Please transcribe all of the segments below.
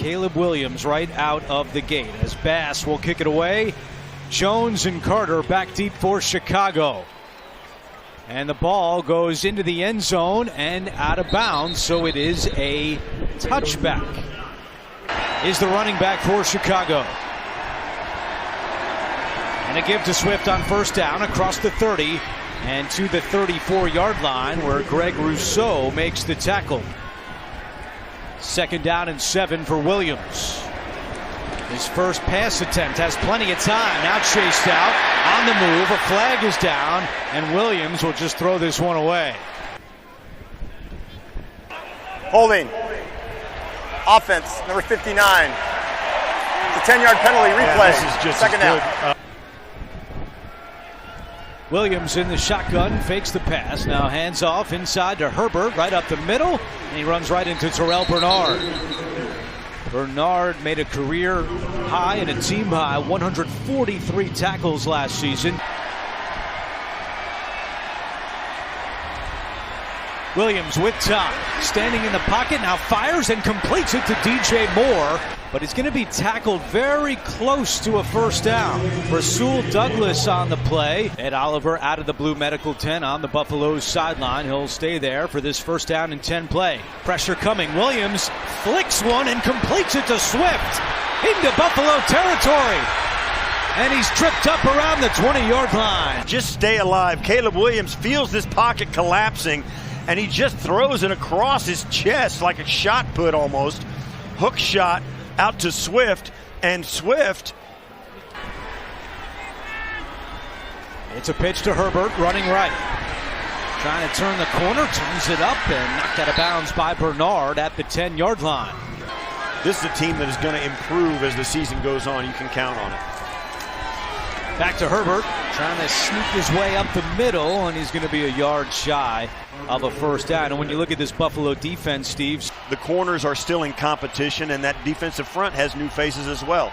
Caleb Williams right out of the gate as Bass will kick it away. Jones and Carter back deep for Chicago. And the ball goes into the end zone and out of bounds, so it is a touchback. Is the running back for Chicago. And a give to Swift on first down across the 30 and to the 34-yard line where Greg Rousseau makes the tackle. 2nd down and 7 for Williams. His first pass attempt has plenty of time. Now chased out on the move. A flag is down and Williams will just throw this one away. Holding. Offense, number 59. The 10-yard penalty replay. Yeah, this is just 2nd down. Williams in the shotgun, fakes the pass, now hands off inside to Herbert, right up the middle, and he runs right into Terrell Bernard. Bernard made a career high and a team high 143 tackles last season. Williams with time, standing in the pocket, now fires and completes it to DJ Moore, but it's going to be tackled very close to a first down. Rasul Douglas on the play. Ed Oliver out of the blue medical tent on the Buffalo's sideline. He'll stay there for this 1st down and 10 play. Pressure coming. Williams flicks one and completes it to Swift into Buffalo territory. And he's tripped up around the 20-yard line. Just stay alive. Caleb Williams feels this pocket collapsing, and he just throws it across his chest like a shot put almost. Hook shot out to Swift, and Swift. It's a pitch to Herbert, running right. Trying to turn the corner, turns it up, and knocked out of bounds by Bernard at the 10-yard line. This is a team that is going to improve as the season goes on. You can count on it. Back to Herbert, trying to sneak his way up the middle, and he's going to be a yard shy of a 1st down. And when you look at this Buffalo defense, Steve, the corners are still in competition, and that defensive front has new faces as well.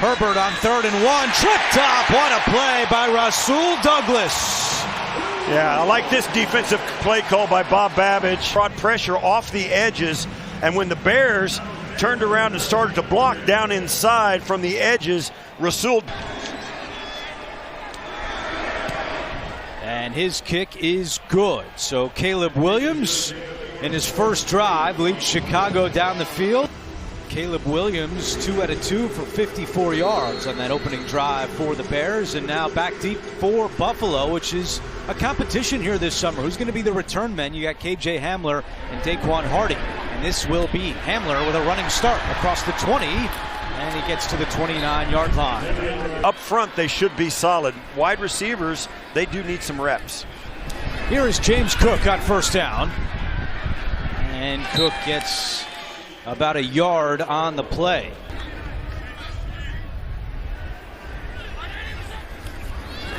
Herbert on 3rd and 1, tripped up. What a play by Rasul Douglas. Yeah, I like this defensive play call by Bob Babbage. Brought pressure off the edges, and when the Bears turned around and started to block down inside from the edges, Rasul. And his kick is good. So Caleb Williams in his first drive leads Chicago down the field. Caleb Williams 2 out of 2 for 54 yards on that opening drive for the Bears, and now back deep for Buffalo, which is a competition here this summer. Who's going to be the return men? You got KJ Hamler and Daquan Hardy, and this will be Hamler with a running start across the 20, and he gets to the 29-yard line. Up front, they should be solid. Wide receivers, they do need some reps. Here is James Cook on 1st down, and Cook gets about a yard on the play.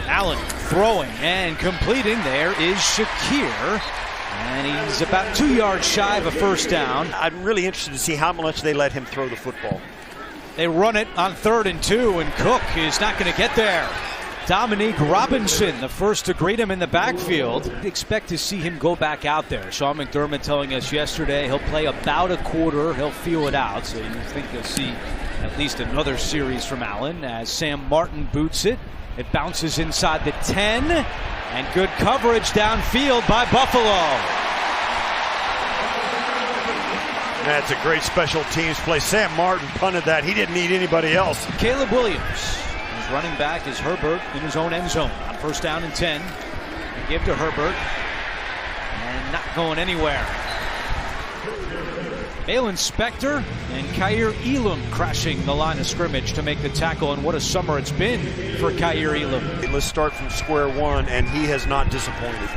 Allen throwing and completing. There is Shakir, and he's about 2 yards shy of a 1st down. I'm really interested to see how much they let him throw the football. They run it on 3rd and 2, and Cook is not going to get there. Dominique Robinson, the first to greet him in the backfield. Expect to see him go back out there. Sean McDermott telling us yesterday he'll play about a quarter. He'll feel it out. So you think you'll see at least another series from Allen as Sam Martin boots it. It bounces inside the 10, and good coverage downfield by Buffalo. That's a great special teams play. Sam Martin punted that. He didn't need anybody else. Caleb Williams. His running back is Herbert in his own end zone on 1st down and 10. They give to Herbert, and not going anywhere. Malin Spector and Kaiir Elam crashing the line of scrimmage to make the tackle, and what a summer it's been for Kaiir Elam. Let's start from square one, and he has not disappointed.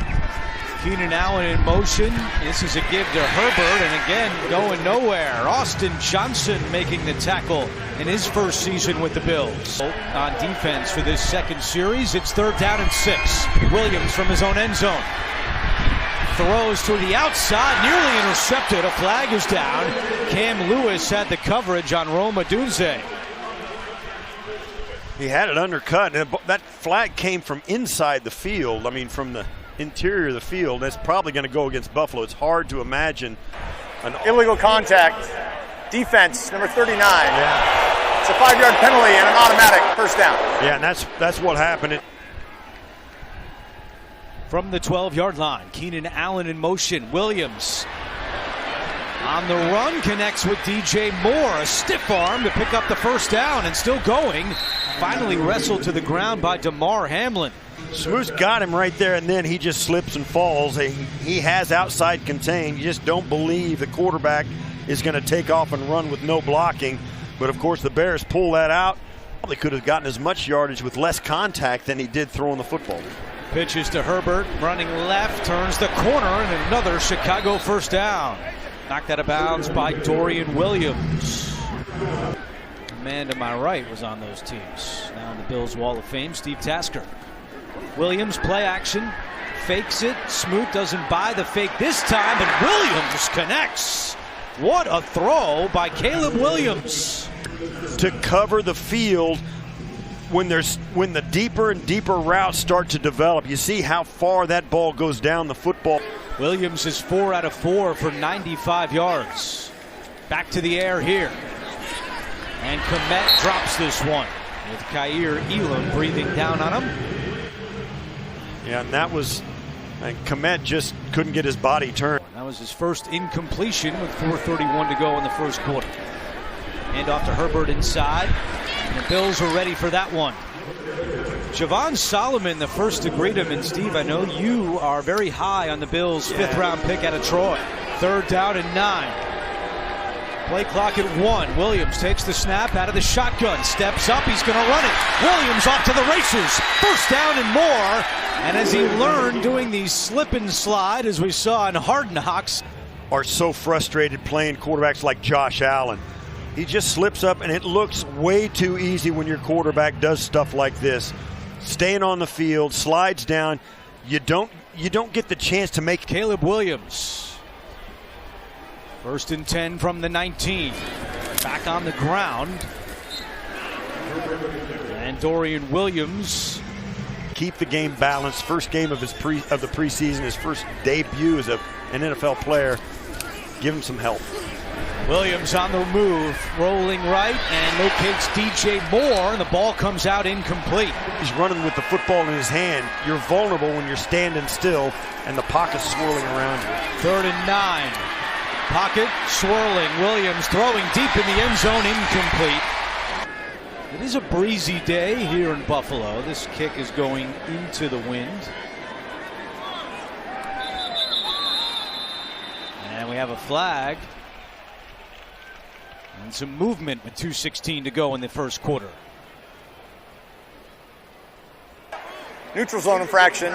Keenan Allen in motion. This is a give to Herbert, and again going nowhere. Austin Johnson making the tackle in his first season with the Bills. On defense for this 2nd series, it's 3rd down and 6. Williams from his own end zone. Throws to the outside, nearly intercepted. A flag is down. Cam Lewis had the coverage on Roma Dunze. He had it undercut, and that flag came from inside the field. I mean, from the interior of the field. That's probably going to go against Buffalo. It's hard to imagine An illegal contact. Defense, number 39. Yeah. It's a 5-yard penalty and an automatic first down. Yeah, and that's what happened. From the 12-yard line, Keenan Allen in motion. Williams on the run, connects with DJ Moore. A stiff arm to pick up the first down and still going. Finally wrestled to the ground by Damar Hamlin. Smoot's got him right there, and then he just slips and falls. He has outside contained. You just don't believe the quarterback is going to take off and run with no blocking. But, of course, the Bears pull that out. Probably could have gotten as much yardage with less contact than he did throwing the football. Pitches to Herbert, running left, turns the corner, and another Chicago first down. Knocked out of bounds by Dorian Williams. The man to my right was on those teams. Now in the Bills Wall of Fame, Steve Tasker. Williams, play action, fakes it. Smoot doesn't buy the fake this time, and Williams connects. What a throw by Caleb Williams. To cover the field when the deeper and deeper routes start to develop. You see how far that ball goes down the football. Williams is 4 out of 4 for 95 yards. Back to the air here. And Komet drops this one with Kaiir Elam breathing down on him. Yeah, and Komet just couldn't get his body turned. That was his first incompletion with 4:31 to go in the first quarter. Hand off to Herbert inside. And the Bills are ready for that one. Javon Solomon, the first to greet him. And Steve, I know you are very high on the Bills' 5th-round pick out of Troy. 3rd down and 9. Play clock at 1. Williams takes the snap out of the shotgun. Steps up. He's going to run it. Williams off to the races. First down and more. And as he learned doing the slip and slide, as we saw in Hard Knocks. Are so frustrated playing quarterbacks like Josh Allen. He just slips up, and it looks way too easy when your quarterback does stuff like this. Staying on the field, slides down. You don't get the chance to make. Caleb Williams. 1st and 10 from the 19. Back on the ground. And Dorian Williams. Keep the game balanced. First game of the preseason, his first debut as an NFL player. Give him some help. Williams on the move, rolling right, and locates DJ Moore, and the ball comes out incomplete. He's running with the football in his hand. You're vulnerable when you're standing still and the pocket's swirling around you. 3rd and 9. Pocket swirling. Williams throwing deep in the end zone, incomplete. It is a breezy day here in Buffalo. This kick is going into the wind. And we have a flag. And some movement with 2:16 to go in the first quarter. Neutral zone infraction.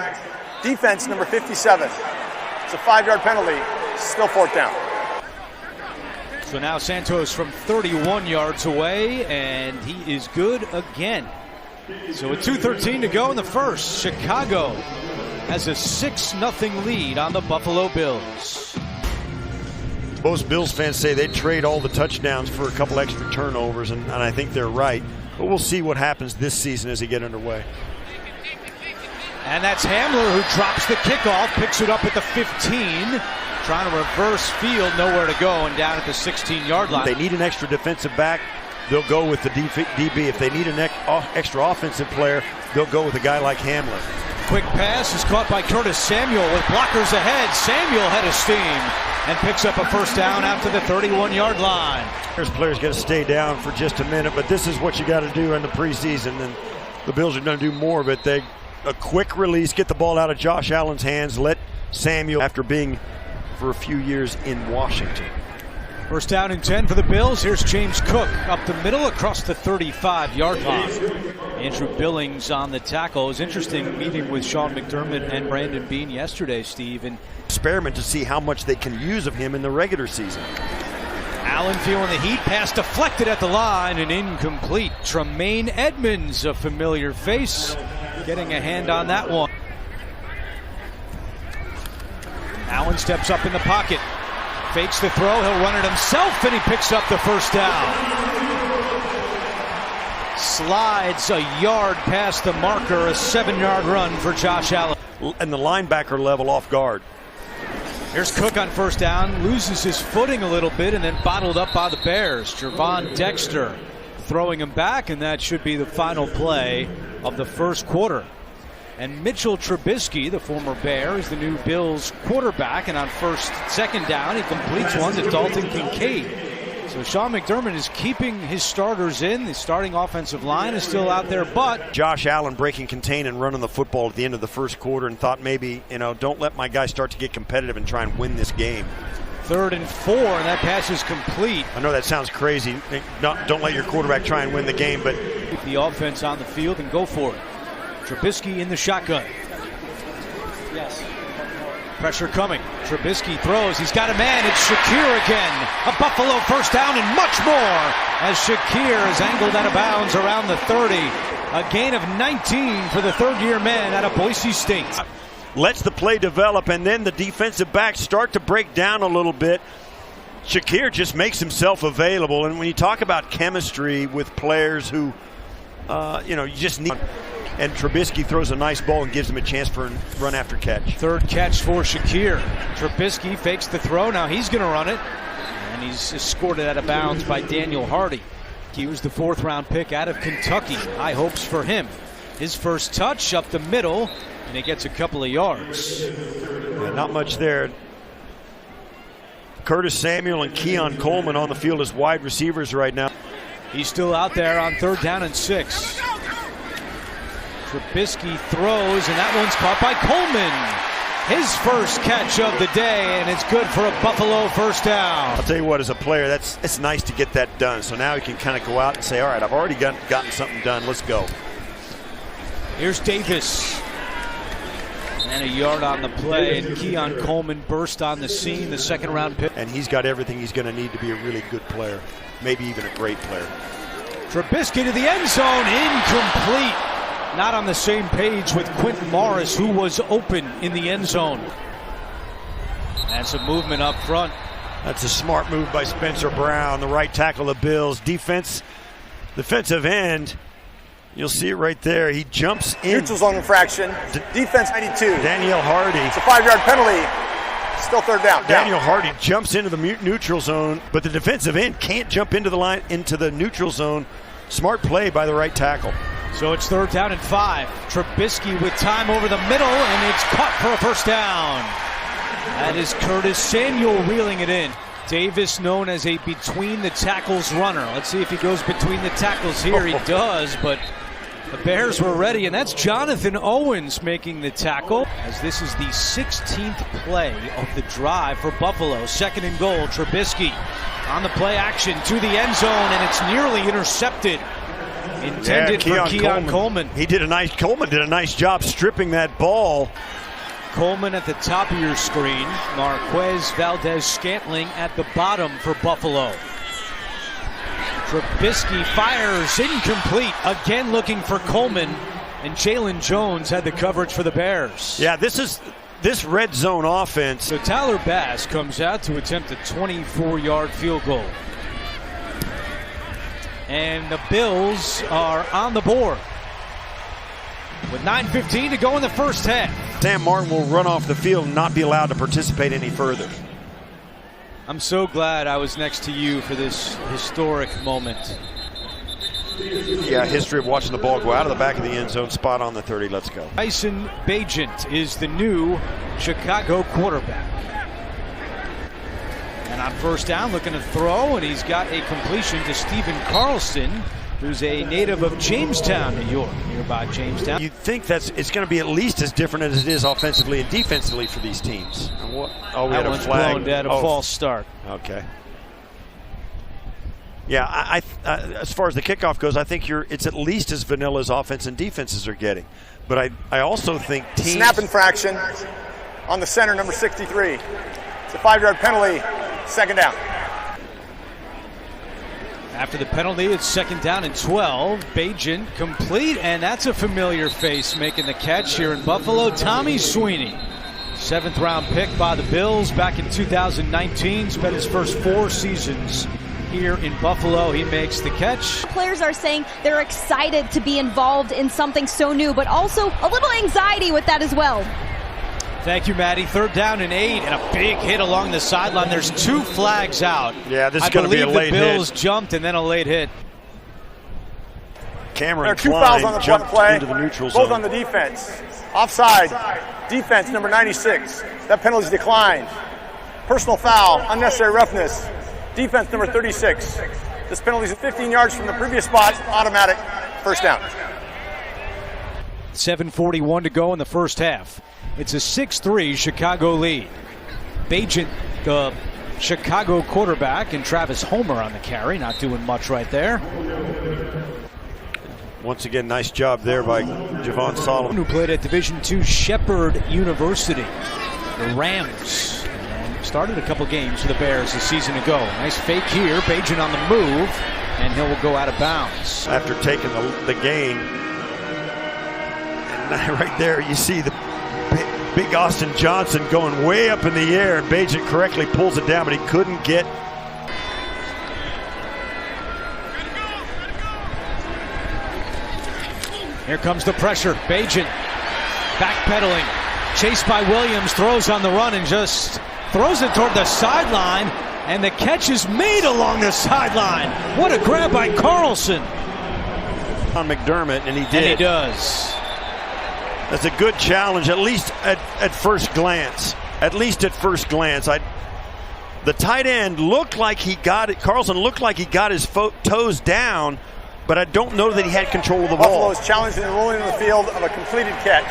Defense, number 57. It's a 5-yard penalty. Still 4th down. So now Santos from 31 yards away, and he is good again. So with 2:13 to go in the first, Chicago has a 6-0 lead on the Buffalo Bills. Most Bills fans say they'd trade all the touchdowns for a couple extra turnovers, and I think they're right. But we'll see what happens this season as they get underway. And that's Hamler who drops the kickoff, picks it up at the 15. Trying to reverse field, nowhere to go, and down at the 16-yard line. If they need an extra defensive back, they'll go with the DB. If they need an extra offensive player, they'll go with a guy like Hamler. Quick pass is caught by Curtis Samuel with blockers ahead. Samuel head of steam and picks up a first down after the 31-yard line. Players got to stay down for just a minute, but this is what you got to do in the preseason, and the Bills are going to do more of it. A quick release, get the ball out of Josh Allen's hands, let Samuel, after being for a few years in Washington. First down and 10 for the Bills. Here's James Cook up the middle across the 35-yard line. Andrew Billings on the tackle. It was interesting meeting with Sean McDermott and Brandon Beane yesterday, Steve. And experiment to see how much they can use of him in the regular season. Allen feeling the heat. Pass deflected at the line and incomplete. Tremaine Edmonds, a familiar face, getting a hand on that one. Allen steps up in the pocket, fakes the throw, he'll run it himself, and he picks up the first down. Slides a yard past the marker, a 7-yard run for Josh Allen. And the linebacker level off guard. Here's Cook on first down, loses his footing a little bit and then bottled up by the Bears. Jervon Dexter throwing him back, and that should be the final play of the first quarter. And Mitchell Trubisky, the former Bear, is the new Bills quarterback, and on second down, he completes one to Dalton Kincaid. So Sean McDermott is keeping his starters in. The starting offensive line is still out there, but Josh Allen breaking contain and running the football at the end of the first quarter, and thought maybe, don't let my guys start to get competitive and try and win this game. 3rd and 4, and that pass is complete. I know that sounds crazy. Don't let your quarterback try and win the game, but keep the offense on the field and go for it. Trubisky in the shotgun. Yes. Pressure coming. Trubisky throws. He's got a man. It's Shakir again. A Buffalo first down and much more as Shakir is angled out of bounds around the 30. A gain of 19 for the third-year man out of Boise State. Lets the play develop, and then the defensive backs start to break down a little bit. Shakir just makes himself available, and when you talk about chemistry with players who, you just need. And Trubisky throws a nice ball and gives him a chance for a run after catch. Third catch for Shakir. Trubisky fakes the throw. Now he's going to run it. And he's escorted out of bounds by Daniel Hardy. He was the 4th-round pick out of Kentucky. High hopes for him. His first touch up the middle, and he gets a couple of yards. Yeah, not much there. Curtis Samuel and Keon Coleman on the field as wide receivers right now. He's still out there on 3rd down and 6. Trubisky throws, and that one's caught by Coleman. His first catch of the day, and it's good for a Buffalo first down. I'll tell you what, as a player, it's nice to get that done. So now he can kind of go out and say, all right, I've already gotten something done. Let's go. Here's Davis. And a yard on the play, and Keon Coleman burst on the scene, the 2nd-round pick. And he's got everything he's going to need to be a really good player, maybe even a great player. Trubisky to the end zone, incomplete. Not on the same page with Quentin Morris, who was open in the end zone. And some movement up front. That's a smart move by Spencer Brown, the right tackle of the Bills. Defensive end. You'll see it right there. He jumps in. Neutral zone infraction. Defense 92. Daniel Hardy. It's a 5-yard penalty. Still 3rd down. Daniel Hardy jumps into the neutral zone, but the defensive end can't jump into the neutral zone. Smart play by the right tackle. So it's 3rd down and 5. Trubisky with time over the middle, and it's caught for a first down. That is Curtis Samuel reeling it in. Davis known as a between the tackles runner. Let's see if he goes between the tackles here. He does, but the Bears were ready, and that's Jonathan Owens making the tackle, as this is the 16th play of the drive for Buffalo. 2nd and goal. Trubisky on the play action to the end zone, and it's nearly intercepted. Intended for Keon Coleman. Coleman did a nice job stripping that ball. Coleman at the top of your screen. Marquez Valdez-Scantling at the bottom for Buffalo. Trubisky fires incomplete. Again looking for Coleman. And Jalen Jones had the coverage for the Bears. Yeah, this red zone offense. So Tyler Bass comes out to attempt a 24-yard field goal. And the Bills are on the board with 9:15 to go in the first half. Sam Martin will run off the field and not be allowed to participate any further. I'm so glad I was next to you for this historic moment. Yeah, history of watching the ball go out of the back of the end zone, spot on the 30. Let's go. Tyson Bagent is the new Chicago quarterback. And on first down, looking to throw, and he's got a completion to Stephen Carlson, who's a native of Jamestown, New York, nearby Jamestown. You'd think it's going to be at least as different as it is offensively and defensively for these teams. We had a flag. Blown at a false start. Okay. Yeah, I as far as the kickoff goes, I think it's at least as vanilla as offense and defenses are getting. But I also think teams... Snap infraction on the center, number 63. It's a 5-yard penalty. 2nd down. After the penalty, it's 2nd down and 12. Bagent complete, and that's a familiar face making the catch here in Buffalo. Tommy Sweeney, 7th-round pick by the Bills back in 2019. Spent his first 4 seasons here in Buffalo. He makes the catch. Players are saying they're excited to be involved in something so new, but also a little anxiety with that as well. Thank you, Maddie. 3rd down and 8, and a big hit along the sideline. There's 2 flags out. Yeah, this is going to be a late hit. I believe the Bills jumped and then a late hit. Cameron Klein jumped into the neutral zone. Both on the defense. Offside. Defense number 96. That penalty is declined. Personal foul. Unnecessary roughness. Defense number 36. This penalty is 15 yards from the previous spot. Automatic. First down. 7:41 to go in the first half. It's a 6-3 Chicago lead. Bagent, the Chicago quarterback, and Travis Homer on the carry. Not doing much right there. Once again, nice job there by Javon Solomon, who played at Division II Shepherd University. The Rams. And started a couple games for the Bears a season ago. Nice fake here. Bagent on the move, and he'll go out of bounds. After taking the gain. And right there, you see the big Austin Johnson going way up in the air. Bagent correctly pulls it down, but he couldn't get. Here comes the pressure. Bagent backpedaling. Chased by Williams. Throws on the run and just throws it toward the sideline. And the catch is made along the sideline. What a grab by Carlson. On McDermott, and he did. And he does. That's a good challenge, at least at first glance. At least at first glance. The tight end looked like he got it. Carlson looked like he got his toes down, but I don't know that he had control of the ball. Buffalo is challenged in the ruling in the field of a completed catch.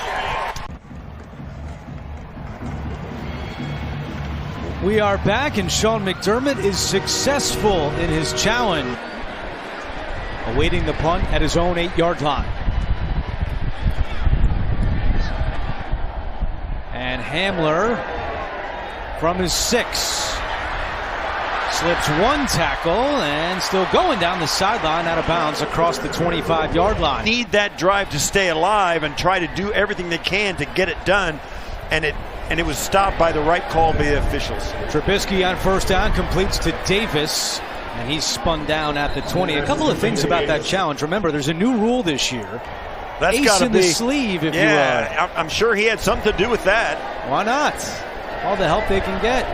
We are back, and Sean McDermott is successful in his challenge. Awaiting the punt at his own 8-yard line. And Hamler from his 6 slips 1 tackle and still going down the sideline out of bounds across the 25-yard line. Need that drive to stay alive and try to do everything they can to get it done, and it was stopped by the right call by the officials. Trubisky on first down completes to Davis, and he's spun down at the 20. A couple of things about that challenge. Remember, there's a new rule this year. That's Ace in the sleeve, if you will. Yeah, I'm sure he had something to do with that. Why not? All the help they can get.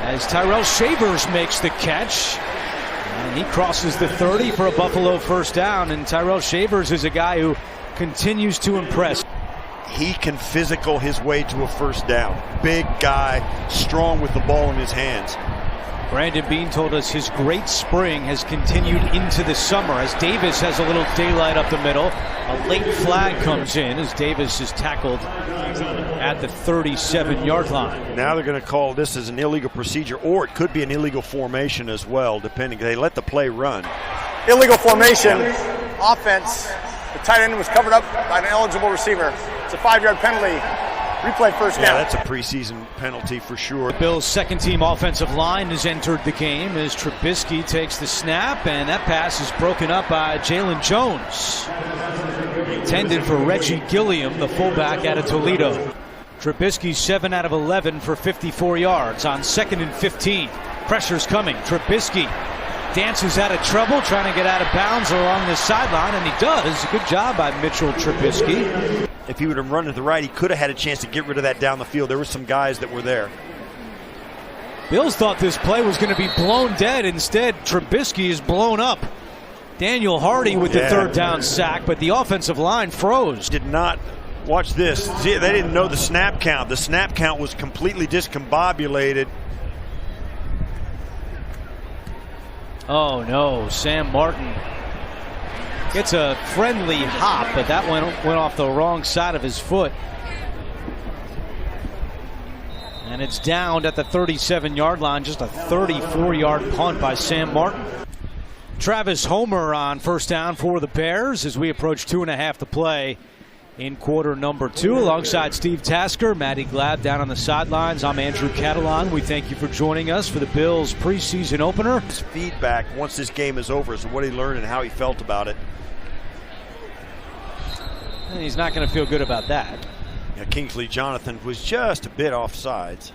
As Tyrell Shavers makes the catch. And he crosses the 30 for a Buffalo first down. And Tyrell Shavers is a guy who continues to impress. He can physical his way to a first down. Big guy, strong with the ball in his hands. Brandon Beane told us his great spring has continued into the summer as Davis has a little daylight up the middle. A late flag comes in as Davis is tackled at the 37-yard line. Now they're going to call this as an illegal procedure, or it could be an illegal formation as well, depending. They let the play run. Illegal formation. Offense. The tight end was covered up by an eligible receiver. It's a 5-yard penalty. Replay first down. Yeah, that's a preseason penalty for sure. The Bills' second-team offensive line has entered the game as Trubisky takes the snap, and that pass is broken up by Jalen Jones. Intended for Reggie Gilliam, the fullback out of Toledo. Trubisky 7 out of 11 for 54 yards on 2nd and 15. Pressure's coming. Trubisky dances out of trouble, trying to get out of bounds along the sideline, and he does. Good job by Mitchell Trubisky. If he would have run to the right, he could have had a chance to get rid of that down the field. There were some guys that were there. Bills thought this play was going to be blown dead. Instead, Trubisky is blown up. Daniel Hardy with the 3rd down sack, but the offensive line froze. Did not watch this. See, they didn't know the snap count. The snap count was completely discombobulated. Oh no, Sam Martin gets a friendly hop, but that went off the wrong side of his foot. And it's downed at the 37-yard line, just a 34-yard punt by Sam Martin. Travis Homer on first down for the Bears as we approach 2.5 to play in quarter number 2. Alongside Steve Tasker, Matty Glab down on the sidelines. I'm Andrew Catalan. We thank you for joining us for the Bills preseason opener. His feedback once this game is over is what he learned and how he felt about it. And he's not going to feel good about that. Yeah, Kingsley Jonathan was just a bit offsides.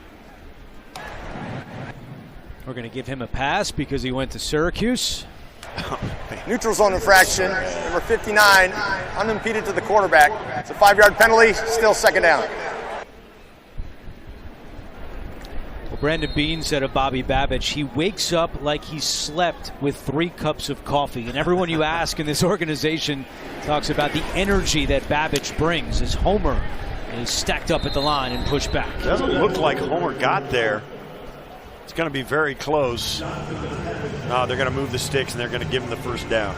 We're going to give him a pass because he went to Syracuse. Neutral zone infraction, number 59, unimpeded to the quarterback. It's a 5-yard penalty, still 2nd down. Brandon Beane said of Bobby Babich, he wakes up like he slept with 3 cups of coffee. And everyone you ask in this organization talks about the energy that Babich brings as Homer is stacked up at the line and pushed back. Doesn't look like Homer got there. It's going to be very close. No, they're going to move the sticks and they're going to give him the first down.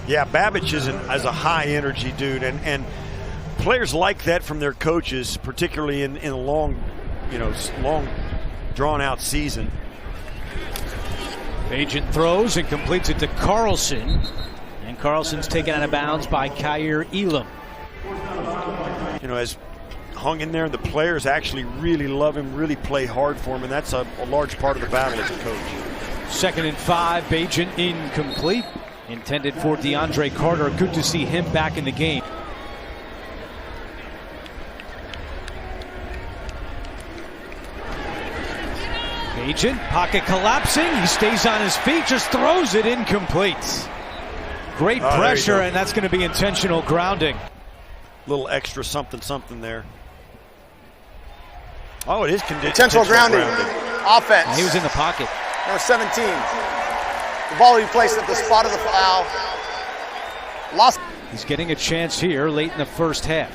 Yeah, Babich is a high energy dude, and players like that from their coaches, particularly in a long drawn out season. Agent throws and completes it to Carlson, and Carlson's taken out of bounds by Kyer Elam. Has hung in there, and the players actually really love him, really play hard for him, and that's a large part of the battle as a coach. 2nd and 5, Bagent incomplete. Intended for DeAndre Carter. Good to see him back in the game. Agent, pocket collapsing. He stays on his feet, just throws it incomplete. Great pressure, and that's going to be intentional grounding. Little extra something there. Oh, it is intentional grounding. Offense. He was in the pocket. Number 17. The ball will be placed at the spot of the foul. Lost. He's getting a chance here late in the first half.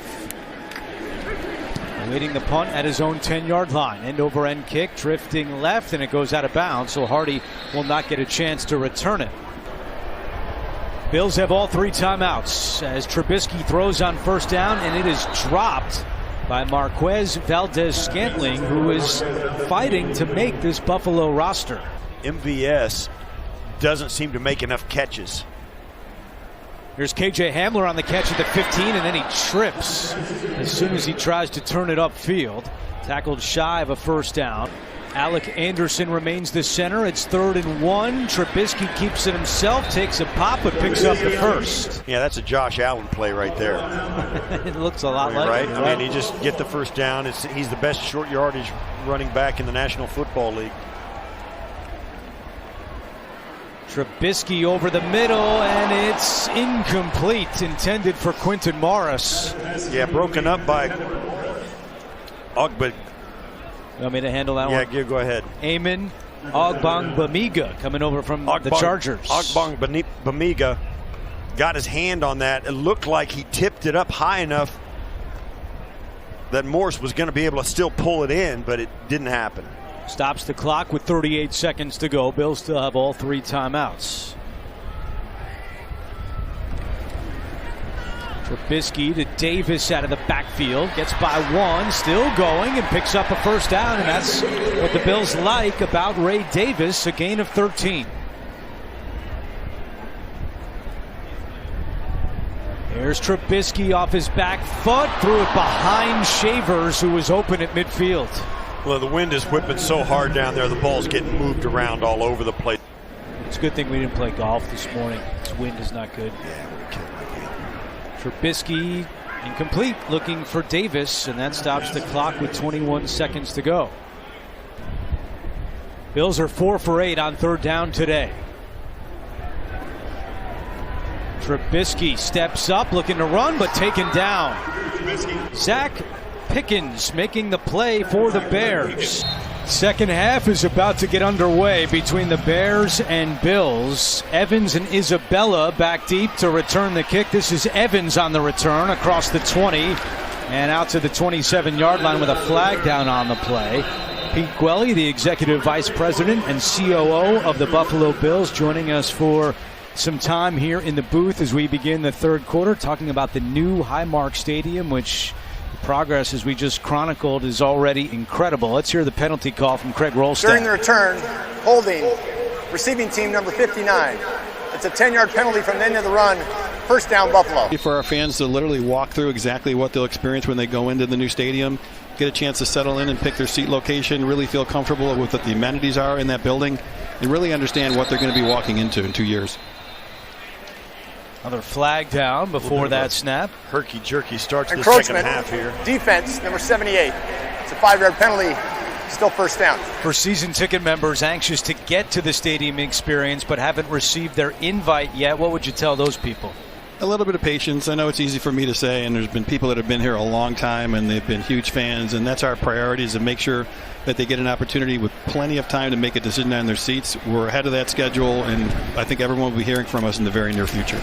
Awaiting the punt at his own 10-yard line. End-over-end kick, drifting left, and it goes out of bounds, so Hardy will not get a chance to return it. Bills have all 3 timeouts as Trubisky throws on first down, and it is dropped by Marquez Valdez-Scantling, who is fighting to make this Buffalo roster. MVS doesn't seem to make enough catches. Here's KJ Hamler on the catch at the 15, and then he trips as soon as he tries to turn it upfield. Tackled shy of a first down. Alec Anderson remains the center. It's 3rd and 1. Trubisky keeps it himself, takes a pop, but picks up the first. Yeah, that's a Josh Allen play right there. It looks a lot like right? it. I mean, he just get the first down. He's the best short yardage running back in the National Football League. Trubisky over the middle, and it's incomplete. Intended for Quinton Morris. Yeah, broken up by Ogbah. You want me to handle that one? Yeah, go ahead. Eamon Ogbongbemiga coming over from the Chargers. Ogbongbemiga got his hand on that. It looked like he tipped it up high enough that Morris was going to be able to still pull it in, but it didn't happen. Stops the clock with 38 seconds to go. Bills still have all 3 timeouts. Trubisky to Davis out of the backfield. Gets by 1, still going, and picks up a first down. And that's what the Bills like about Ray Davis, a gain of 13. There's Trubisky off his back foot. Threw it behind Shavers, who was open at midfield. Well, the wind is whipping so hard down there, the ball's getting moved around all over the place. It's a good thing we didn't play golf this morning. This wind is not good. Yeah, it would have killed my game. Trubisky incomplete, looking for Davis, and that stops the clock with 21 seconds to go. Bills are 4 for 8 on 3rd down today. Trubisky steps up, looking to run, but taken down. Zach Pickens making the play for the Bears. Second half is about to get underway between the Bears and Bills. Evans and Isabella back deep to return the kick. This is Evans on the return across the 20 and out to the 27-yard line with a flag down on the play. Pete Gwelly, the executive vice president and COO of the Buffalo Bills, joining us for some time here in the booth as we begin the 3rd quarter, talking about the new Highmark Stadium, which progress, as we just chronicled, is already incredible. Let's hear the penalty call from Craig Rolstad. During the return, holding receiving team number 59. It's a 10-yard penalty from the end of the run. First down, Buffalo. For our fans to literally walk through exactly what they'll experience when they go into the new stadium, get a chance to settle in and pick their seat location, really feel comfortable with what the amenities are in that building, and really understand what they're going to be walking into in 2 years. Another flag down before that snap. Herky-jerky starts the second half here. Defense, number 78. It's a 5-yard penalty. Still first down. For season ticket members anxious to get to the stadium experience but haven't received their invite yet, what would you tell those people? A little bit of patience. I know it's easy for me to say, and there's been people that have been here a long time, and they've been huge fans, and that's our priority, is to make sure that they get an opportunity with plenty of time to make a decision on their seats. We're ahead of that schedule, and I think everyone will be hearing from us in the very near future.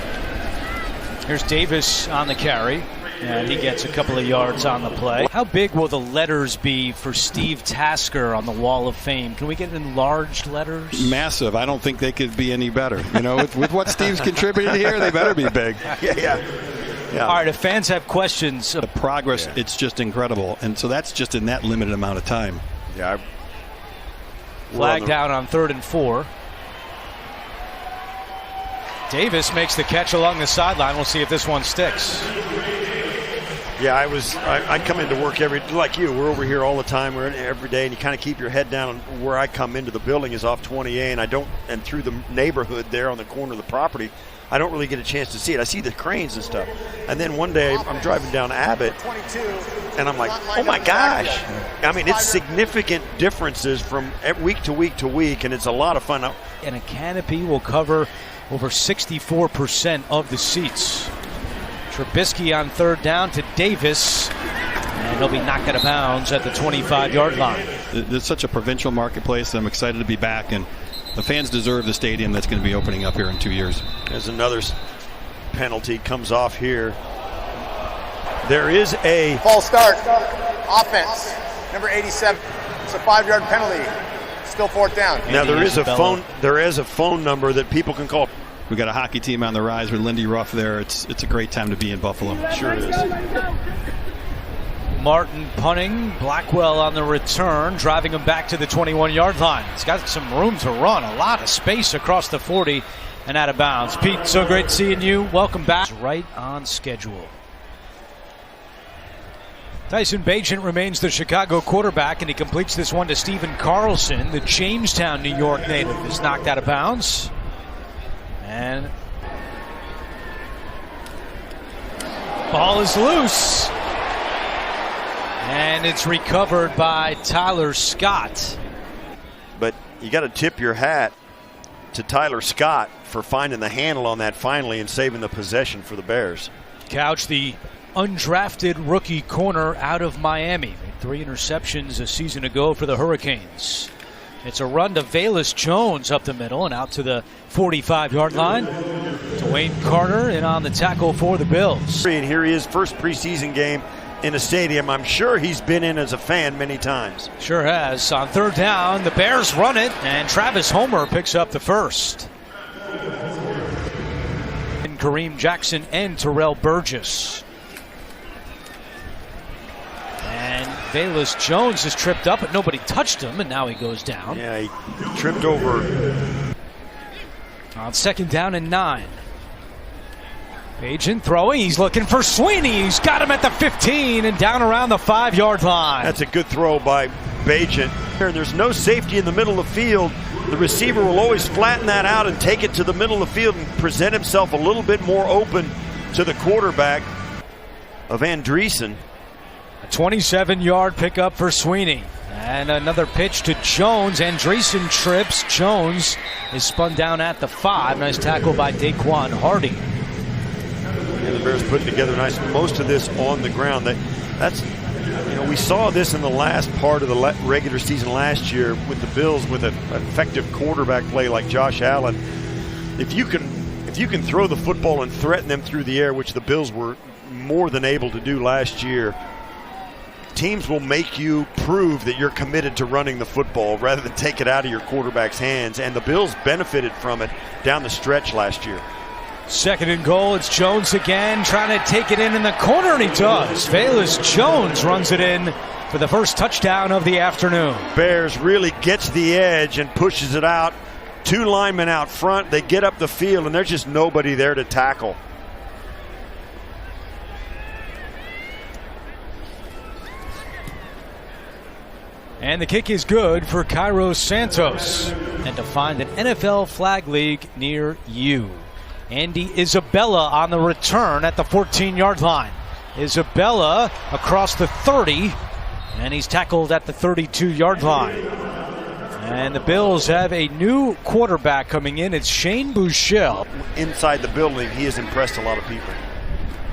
Here's Davis on the carry, and he gets a couple of yards on the play. How big will the letters be for Steve Tasker on the Wall of Fame? Can we get enlarged letters? Massive. I don't think they could be any better. You know, with what Steve's contributed here, they better be big. Yeah. All right, if fans have questions. The progress, it's just incredible. And so that's just in that limited amount of time. Yeah. Flag down on 3rd and 4. Davis makes the catch along the sideline. We'll see if this one sticks. Yeah, I come into work like you, we're over here all the time, we're in every day, and you kind of keep your head down. Where I come into the building is off 20A, and through the neighborhood there on the corner of the property, I don't really get a chance to see it. I see the cranes and stuff. And then one day I'm driving down Abbott, and I'm like, oh my gosh. I mean, it's significant differences from week to week to week, and it's a lot of fun. And a canopy will cover over 64% of the seats. Trubisky on 3rd down to Davis, and he'll be knocked out of bounds at the 25-yard line. It's such a provincial marketplace. I'm excited to be back, and the fans deserve the stadium that's going to be opening up here in 2 years. There's another penalty comes off here. There is a false start. Offense, number 87. It's a 5-yard penalty. Still 4th down. Now there is a phone number that people can call. We got a hockey team on the rise with Lindy Ruff there. It's a great time to be in Buffalo. Sure it is. Martin punting, Blackwell on the return, driving him back to the 21-yard line. He's got some room to run, a lot of space across the 40 and out of bounds. Pete, so great seeing you. Welcome back. Right on schedule. Tyson Bagent remains the Chicago quarterback, and he completes this one to Stephen Carlson. The Jamestown, New York native is knocked out of bounds. And ball is loose. And it's recovered by Tyler Scott. But you got to tip your hat to Tyler Scott for finding the handle on that finally and saving the possession for the Bears. Couch, the undrafted rookie corner out of Miami. 3 interceptions a season ago for the Hurricanes. It's a run to Velus Jones up the middle and out to the 45-yard line. Dwayne Carter in on the tackle for the Bills. And here he is, first preseason game in a stadium I'm sure he's been in as a fan many times. Sure has. On 3rd down, the Bears run it, and Travis Homer picks up the first. And Kareem Jackson and Terrell Burgess. And Velus Jones is tripped up, but nobody touched him, and now he goes down. Yeah, he tripped over. On 2nd down and 9. Agent throwing. He's looking for Sweeney. He's got him at the 15 and down around the 5-yard line. That's a good throw by Bagent. There's no safety in the middle of the field. The receiver will always flatten that out and take it to the middle of the field and present himself a little bit more open to the quarterback of Andreessen. A 27-yard pickup for Sweeney. And another pitch to Jones. Andreessen trips. Jones is spun down at the 5. Nice tackle by Daquan Hardy. And the Bears putting together nice. Most of this on the ground. We saw this in the last part of the regular season last year with the Bills with an effective quarterback play like Josh Allen. If you can throw the football and threaten them through the air, which the Bills were more than able to do last year, teams will make you prove that you're committed to running the football rather than take it out of your quarterback's hands. And the Bills benefited from it down the stretch last year. 2nd and goal. It's Jones again trying to take it in the corner, and he does. Velus Jones runs it in for the first touchdown of the afternoon. Bears really gets the edge and pushes it out. 2 linemen out front. They get up the field, and there's just nobody there to tackle. And the kick is good for Cairo Santos. And to find an NFL flag league near you. Andy Isabella on the return at the 14-yard line. Isabella across the 30, and he's tackled at the 32-yard line. And the Bills have a new quarterback coming in. It's Shane Buechele. Inside the building, he has impressed a lot of people.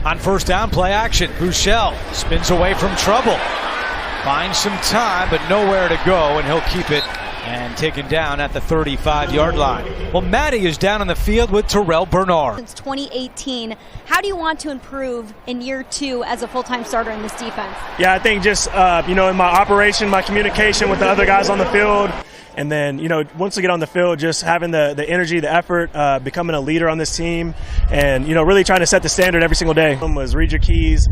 On first down, play action. Buechele spins away from trouble. Finds some time, but nowhere to go, and he'll keep it and taken down at the 35-yard line. Well, Matty is down on the field with Terrell Bernard. Since 2018, how do you want to improve in year 2 as a full-time starter in this defense? Yeah, I think just, in my operation, my communication with the other guys on the field, and then, once we get on the field, just having the energy, the effort, becoming a leader on this team, and, really trying to set the standard every single day. Was read your keys,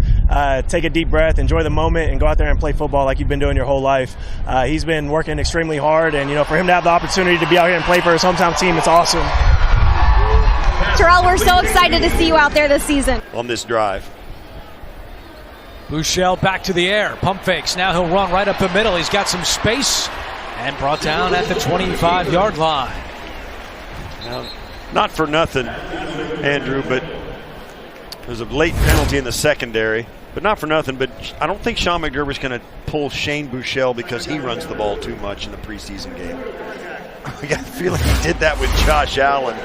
take a deep breath, enjoy the moment, and go out there and play football like you've been doing your whole life. He's been working extremely hard, and, for him to have the opportunity to be out here and play for his hometown team, it's awesome. Terrell, we're so excited to see you out there this season. On this drive. Buechele back to the air. Pump fakes. Now he'll run right up the middle. He's got some space. And brought down at the 25-yard line. Now, not for nothing, Andrew, but there's a late penalty in the secondary. But not for nothing, but I don't think Sean McDermott's going to pull Shane Buechele because he runs the ball too much in the preseason game. I got a feeling he did that with Josh Allen.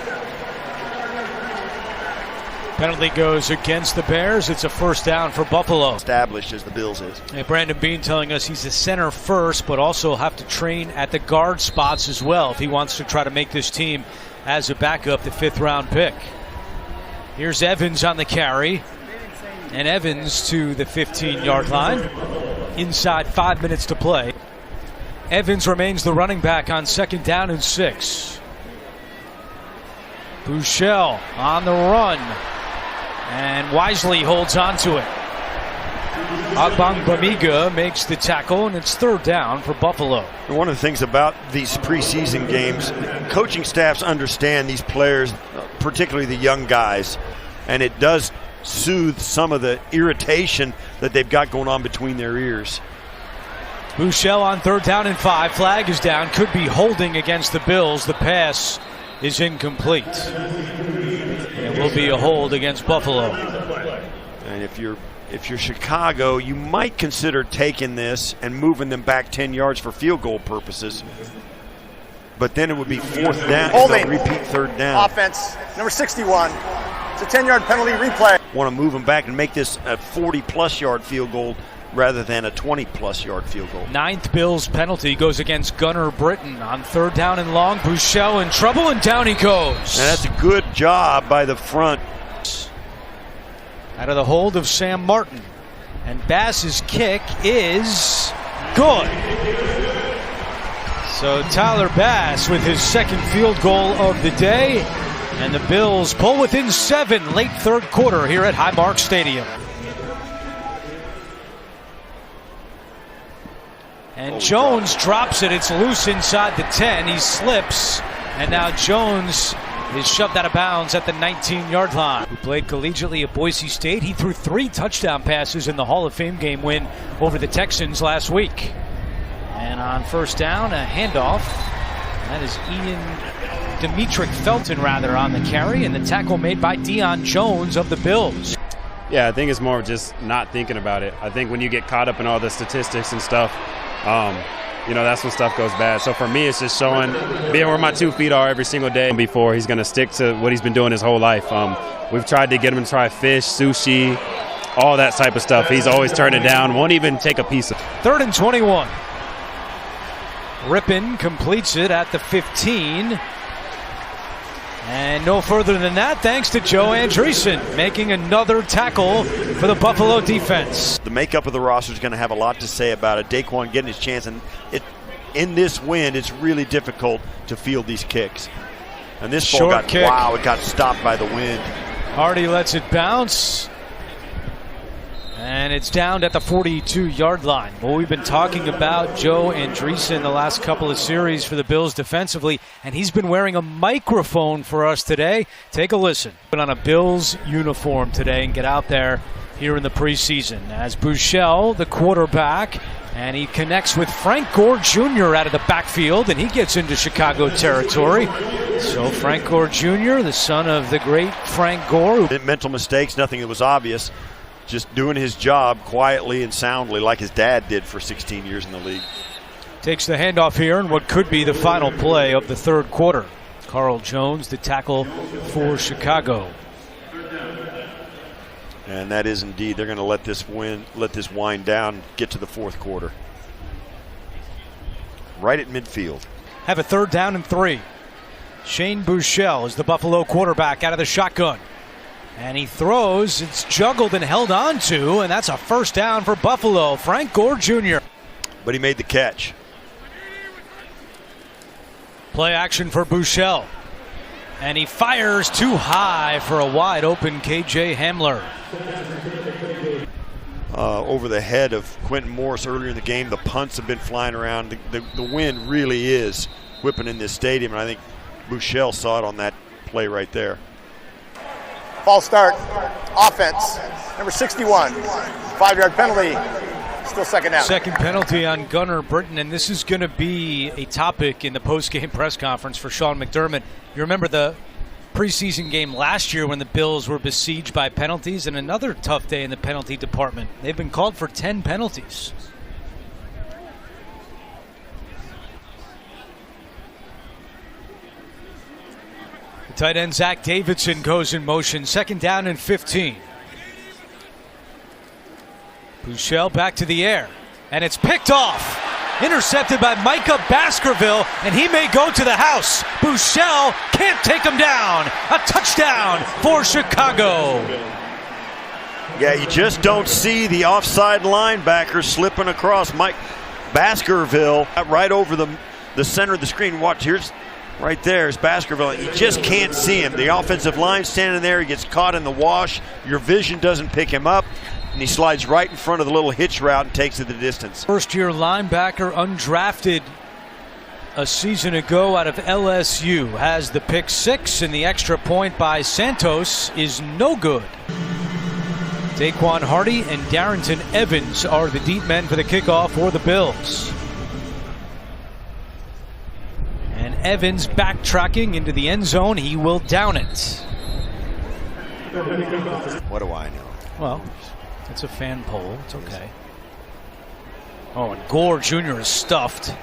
Penalty goes against the Bears. It's a first down for Buffalo. Established as the Bills is. Hey, Brandon Beane telling us he's a center first, but also have to train at the guard spots as well if he wants to try to make this team as a backup, the 5th-round pick. Here's Evans on the carry. And Evans to the 15-yard line. Inside 5 minutes to play. Evans remains the running back on 2nd down and 6. Buechele on the run. And wisely holds on to it. Agbongbamiga makes the tackle, and it's 3rd down for Buffalo. One of the things about these preseason games, coaching staffs understand these players, particularly the young guys, and it does soothe some of the irritation that they've got going on between their ears. Buechele on 3rd down and 5. Flag is down. Could be holding against the Bills. The pass is incomplete. It will be a hold against Buffalo. And if you're Chicago, you might consider taking this and moving them back 10 yards for field goal purposes. But then it would be 4th down. Holding. Repeat 3rd down. Offense, number 61. It's a 10-yard penalty replay. Want to move them back and make this a 40-plus yard field goal rather than a 20-plus yard field goal. 9th Bills penalty goes against Gunnar Britton on 3rd down and long. Buechele in trouble, and down he goes. And that's a good job by the front. Out of the hold of Sam Martin. And Bass's kick is good. So Tyler Bass with his 2nd field goal of the day. And the Bills pull within 7 late 3rd quarter here at Highmark Stadium. And Jones drops it. It's loose inside the 10. He slips. And now Jones is shoved out of bounds at the 19-yard line. Who played collegiately at Boise State. He threw 3 touchdown passes in the Hall of Fame game win over the Texans last week. And on first down, a handoff. That is Demetric Felton, on the carry. And the tackle made by Deion Jones of the Bills. Yeah, I think it's more just not thinking about it. I think when you get caught up in all the statistics and stuff, that's when stuff goes bad. So for me, it's just showing, being where my 2 feet are every single day. Before he's going to stick to what he's been doing his whole life. We've tried to get him to try fish, sushi, all that type of stuff. He's always turned it down, won't even take a piece of it. 3rd and 21. Rippon completes it at the 15. And no further than that, thanks to Joe Andreessen making another tackle for the Buffalo defense. The makeup of the roster is going to have a lot to say about it. Daquan getting his chance, and in this wind, it's really difficult to field these kicks. And this ball it got stopped by the wind. Hardy lets it bounce. And it's down at the 42-yard line. Well, we've been talking about Joe Andreessen the last couple of series for the Bills defensively, and he's been wearing a microphone for us today. Take a listen. Put on a Bills uniform today and get out there here in the preseason. As Buechele, the quarterback, and he connects with Frank Gore Jr. out of the backfield, and he gets into Chicago territory. So Frank Gore Jr., the son of the great Frank Gore. Mental mistakes, nothing that was obvious. Just doing his job quietly and soundly like his dad did for 16 years in the league. Takes the handoff here in what could be the final play of the third quarter. Carl Jones, the tackle for Chicago. And that is indeed, they're going to let this wind down, get to the fourth quarter. Right at midfield. Have a 3rd down and 3. Shane Buechele is the Buffalo quarterback out of the shotgun. And he throws, it's juggled and held on to, and that's a 1st down for Buffalo. Frank Gore Jr. But he made the catch. Play action for Buechele. And he fires too high for a wide open KJ Hamler. Over the head of Quentin Morris earlier in the game. The punts have been flying around. The wind really is whipping in this stadium, and I think Buechele saw it on that play right there. False start. Offense. Number 61. 5-yard penalty. Still 2nd down. Second penalty on Gunnar Britton, and this is going to be a topic in the post-game press conference for Sean McDermott. You remember the preseason game last year when the Bills were besieged by penalties, and another tough day in the penalty department. They've been called for 10 penalties. The tight end Zach Davidson goes in motion. 2nd down and 15. Buechele back to the air, and it's picked off. Intercepted by Micah Baskerville, and he may go to the house. Buechele can't take him down. A touchdown for Chicago. Yeah, you just don't see the offside linebacker slipping across. Mike Baskerville right over the center of the screen. Watch, here's right there is Baskerville. You just can't see him. The offensive line standing there. He gets caught in the wash. Your vision doesn't pick him up. And he slides right in front of the little hitch route and takes it the distance. First-year linebacker, undrafted a season ago out of LSU, has the pick 6, and the extra point by Santos is no good. Daquan Hardy and Darrington Evans are the deep men for the kickoff for the Bills. And Evans backtracking into the end zone. He will down it. What do I know? Well, it's a fan poll. It's okay. Oh, and Gore Jr. is stuffed.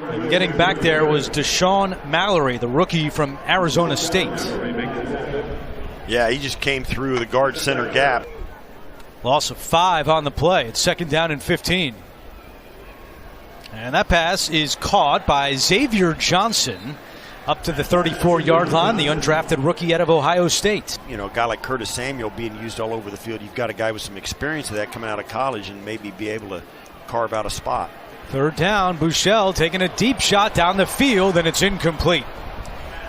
And getting back there was Deshaun Mallory, the rookie from Arizona State. Yeah, he just came through the guard center gap. Loss of 5 on the play. It's 2nd down and 15. And that pass is caught by Xavier Johnson up to the 34-yard line, the undrafted rookie out of Ohio State. You know, a guy like Curtis Samuel being used all over the field. You've got a guy with some experience of that coming out of college and maybe be able to carve out a spot. 3rd down, Buechele taking a deep shot down the field, and it's incomplete.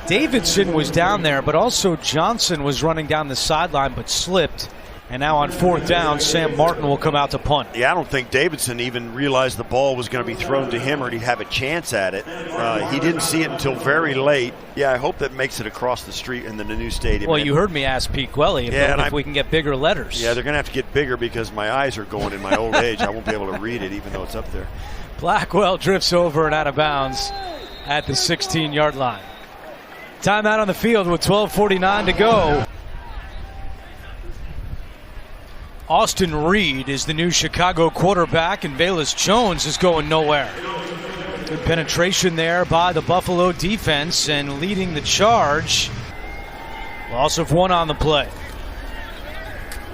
Davidson was down there, but also Johnson was running down the sideline but slipped. And now on 4th down, Sam Martin will come out to punt. Yeah, I don't think Davidson even realized the ball was going to be thrown to him or he'd have a chance at it. He didn't see it until very late. Yeah, I hope that makes it across the street in the new stadium. Well, you heard me ask Pete Gwelly if we can get bigger letters. Yeah, they're going to have to get bigger because my eyes are going in my old age. I won't be able to read it even though it's up there. Blackwell drifts over and out of bounds at the 16-yard line. Timeout on the field with 12:49 to go. Austin Reed is the new Chicago quarterback, and Velus Jones is going nowhere. Good penetration there by the Buffalo defense, and leading the charge. Loss of 1 on the play.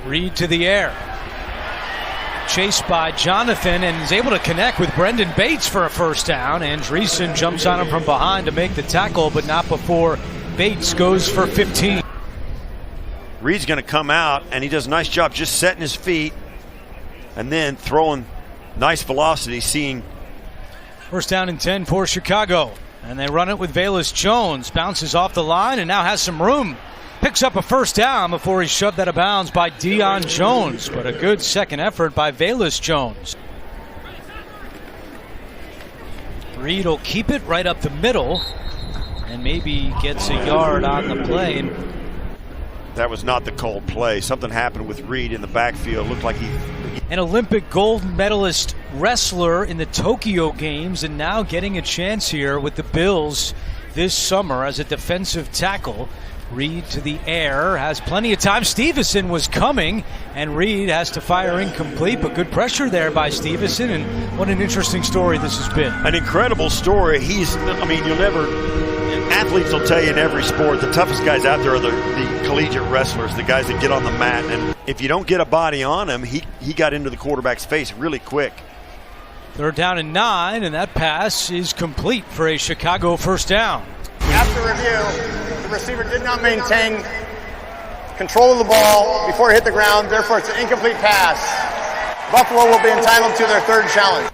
Reed to the air. Chased by Jonathan, and is able to connect with Brendan Bates for a 1st down. Andreessen jumps on him from behind to make the tackle, but not before Bates goes for 15. Reed's going to come out, and he does a nice job just setting his feet and then throwing nice velocity, seeing. 1st down and 10 for Chicago. And they run it with Velus Jones. Bounces off the line and now has some room. Picks up a 1st down before he's shoved out of bounds by Deion Jones. But a good second effort by Velus Jones. Reed will keep it right up the middle and maybe gets a yard on the play. That was not the called play. Something happened with Reed in the backfield. Looked like he. An Olympic gold medalist wrestler in the Tokyo Games, and now getting a chance here with the Bills this summer as a defensive tackle. Reed to the air, has plenty of time. Stevenson was coming, and Reed has to fire incomplete, but good pressure there by Stevenson, and what an interesting story this has been. An incredible story. Athletes will tell you in every sport, the toughest guys out there are the collegiate wrestlers, the guys that get on the mat, and if you don't get a body on him, he got into the quarterback's face really quick. 3rd down and 9, and that pass is complete for a Chicago first down. After review, the receiver did not maintain control of the ball before it hit the ground. Therefore, it's an incomplete pass. Buffalo will be entitled to their 3rd challenge.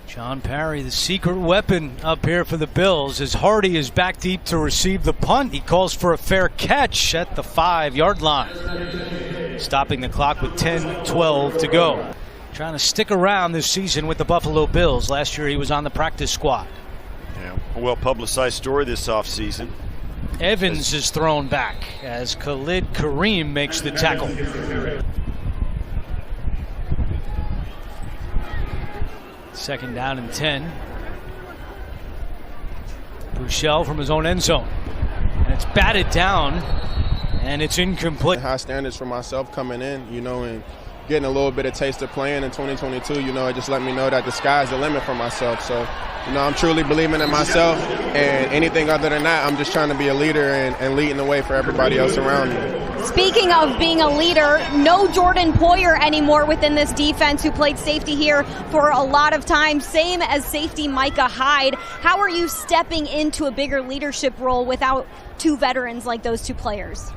John Parry, the secret weapon up here for the Bills, as Hardy is back deep to receive the punt. He calls for a fair catch at the 5-yard line, stopping the clock with 10-12 to go. Trying to stick around this season with the Buffalo Bills. Last year he was on the practice squad. Yeah, a well-publicized story this offseason. Evans is thrown back as Khalid Kareem makes the tackle. Second down and 10. Bouchel from his own end zone. And it's batted down, and it's incomplete. High standards for myself coming in, and getting a little bit of taste of playing in 2022, it just let me know that the sky's the limit for myself. So, I'm truly believing in myself, and anything other than that, I'm just trying to be a leader and leading the way for everybody else around me. Speaking of being a leader, no Jordan Poyer anymore within this defense, who played safety here for a lot of time, same as safety Micah Hyde. How are you stepping into a bigger leadership role without 2 veterans like those 2 players?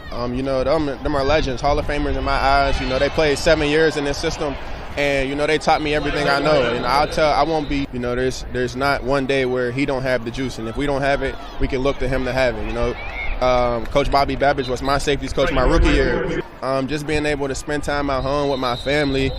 Them are legends, Hall of Famers in my eyes. They played 7 years in this system, and they taught me everything I know. And I won't be. There's not one day where he don't have the juice, and if we don't have it, we can look to him to have it. Coach Bobby Babbage was my safeties coach my rookie year. Just being able to spend time at home with my family,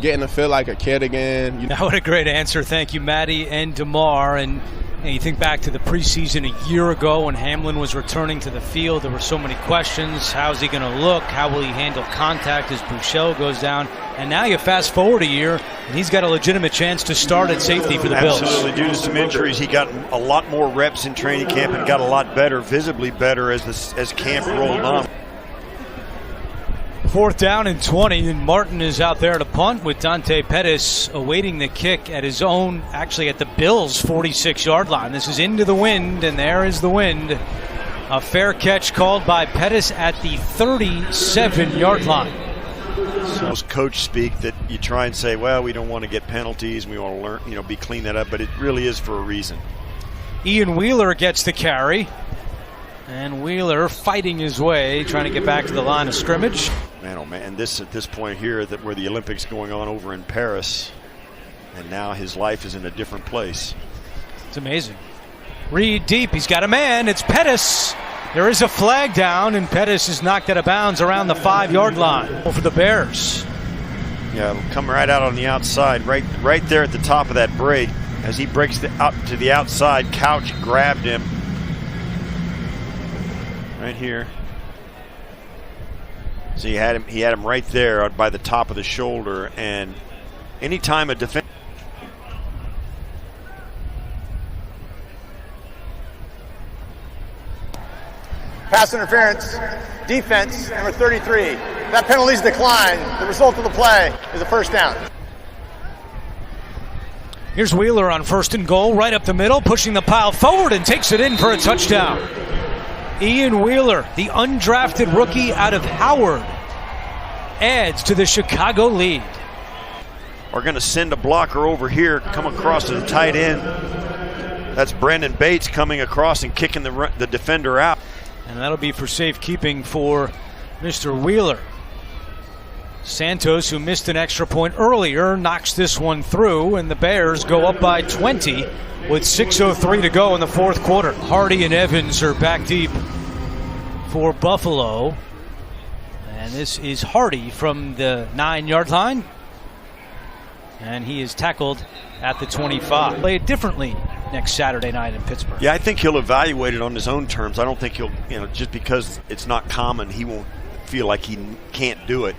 getting to feel like a kid again. What a great answer. Thank you, Maddie and DeMar. And you think back to the preseason a year ago when Hamlin was returning to the field. There were so many questions. How's he going to look? How will he handle contact as Bouchel goes down? And now you fast forward a year, and he's got a legitimate chance to start at safety for the Bills. Absolutely. Due to some injuries, he got a lot more reps in training camp and got a lot better, visibly better as camp rolled on. 4th down and 20, and Martin is out there to punt with Dante Pettis awaiting the kick at his own, actually at the Bills' 46-yard line. This is into the wind, and there is the wind. A fair catch called by Pettis at the 37-yard line. Most coach speak that you try and say, well, we don't want to get penalties, we want to learn, be clean that up, but it really is for a reason. Ian Wheeler gets the carry, and Wheeler fighting his way, trying to get back to the line of scrimmage. Man, oh man, this at this point here, that where the Olympics going on over in Paris, and now his life is in a different place. It's amazing. Reed deep, he's got a man, it's Pettis. There is a flag down, and Pettis is knocked out of bounds around the 5-yard line for the Bears. Yeah, it'll come right out on the outside, right there at the top of that break. As he breaks out to the outside, Couch grabbed him right here. So he had him right there by the top of the shoulder, and anytime a defense. Pass interference, defense, number 33. That penalty's declined. The result of the play is a first down. Here's Wheeler on 1st and goal, right up the middle, pushing the pile forward and takes it in for a touchdown. Ian Wheeler, the undrafted rookie out of Howard, adds to the Chicago lead. We're going to send a blocker over here, come across to the tight end. That's Brandon Bates coming across and kicking the defender out. And that'll be for safekeeping for Mr. Wheeler. Santos, who missed an extra point earlier, knocks this one through, and the Bears go up by 20 with 6:03 to go in the 4th quarter. Hardy and Evans are back deep for Buffalo. And this is Hardy from the 9-yard line. And he is tackled at the 25. Play it differently next Saturday night in Pittsburgh. Yeah, I think he'll evaluate it on his own terms. I don't think he'll, just because it's not common, he won't feel like he can't do it.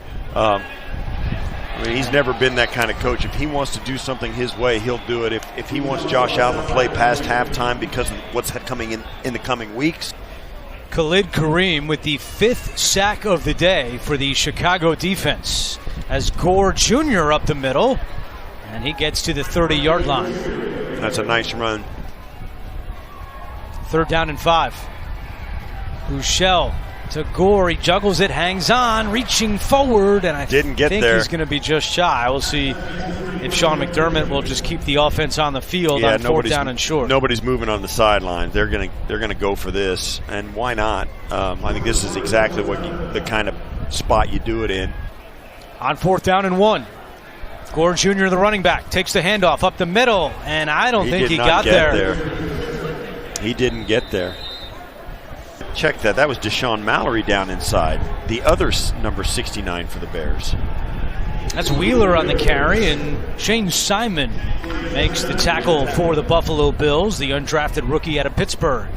I mean, he's never been that kind of coach. If he wants to do something his way, he'll do it. If he wants Josh Allen to play past halftime because of what's coming in the coming weeks. Khalid Kareem with the 5th sack of the day for the Chicago defense as Gore Jr. up the middle, and he gets to the 30-yard line. That's a nice run. 3rd down and 5. Bouchel to Gore. He juggles it, hangs on, reaching forward, and I think he's going to be just shy. We'll see if Sean McDermott will just keep the offense on the field on 4th down and short. Nobody's moving on the sidelines. They're going to go for this, and why not? I think this is exactly the kind of spot you do it in. On 4th down and 1. Gore Jr., the running back, takes the handoff up the middle, and I don't think he got there. He didn't get there. Check that. That was Deshaun Mallory down inside. The other number 69 for the Bears. That's Wheeler on the carry, and Shane Simon makes the tackle for the Buffalo Bills, the undrafted rookie out of Pittsburgh.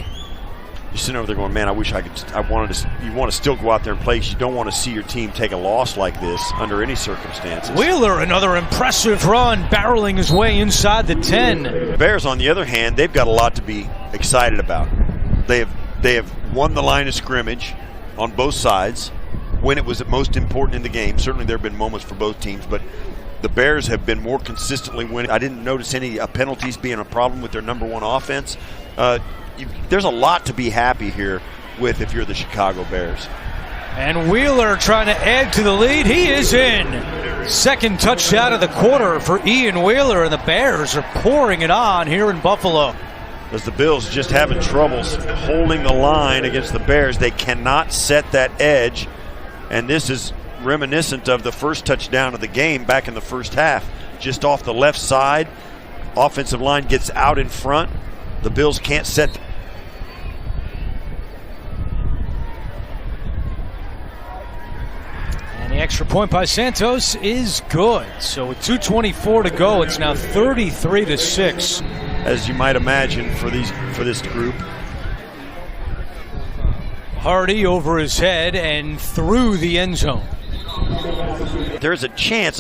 You're sitting over there going, man, I wish I could. You want to still go out there and play. You don't want to see your team take a loss like this under any circumstances. Wheeler, another impressive run, barreling his way inside the 10. Bears, on the other hand, they've got a lot to be excited about. They have won the line of scrimmage on both sides when it was most important in the game. Certainly there have been moments for both teams, but the Bears have been more consistently winning. I didn't notice any penalties being a problem with their number 1 offense. There's a lot to be happy here with if you're the Chicago Bears. And Wheeler trying to add to the lead. He is in. 2nd touchdown of the quarter for Ian Wheeler, and the Bears are pouring it on here in Buffalo. As the Bills just having troubles holding the line against the Bears. They cannot set that edge, and this is reminiscent of the first touchdown of the game back in the first half. Just off the left side, offensive line gets out in front. The Bills can't set. And the extra point by Santos is good. So with 2:24 to go, it's now 33-6. As you might imagine for this group. Hardy over his head and through the end zone. There's a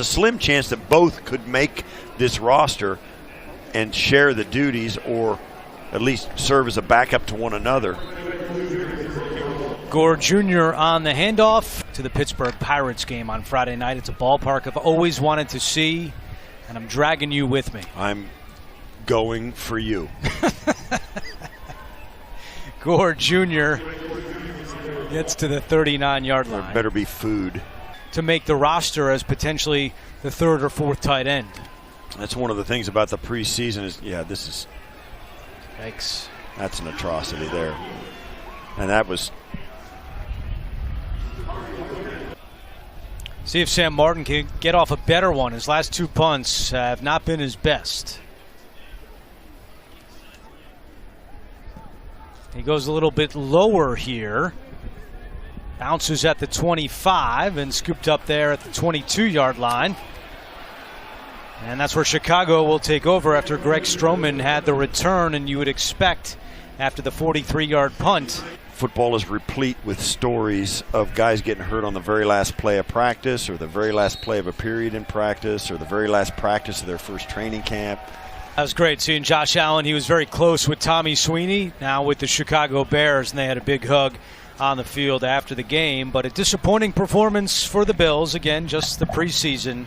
slim chance that both could make this roster and share the duties, or at least serve as a backup to one another. Gore Jr. on the handoff to the Pittsburgh Pirates game on Friday night. It's a ballpark I've always wanted to see, and I'm dragging you with me. I'm going for you. Gore Jr. gets to the 39-yard line. There better be food. To make the roster as potentially the 3rd or 4th tight end. That's one of the things about the preseason is, this is... Yikes. That's an atrocity there. And that was... See if Sam Martin can get off a better one. His last 2 punts have not been his best. He goes a little bit lower here. Bounces at the 25 and scooped up there at the 22-yard line. And that's where Chicago will take over after Greg Stroman had the return, and you would expect after the 43-yard punt. Football is replete with stories of guys getting hurt on the very last play of practice, or the very last play of a period in practice, or the very last practice of their first training camp. That was great seeing Josh Allen. He was very close with Tommy Sweeney, now with the Chicago Bears, and they had a big hug on the field after the game. But a disappointing performance for the Bills. Again, just the preseason.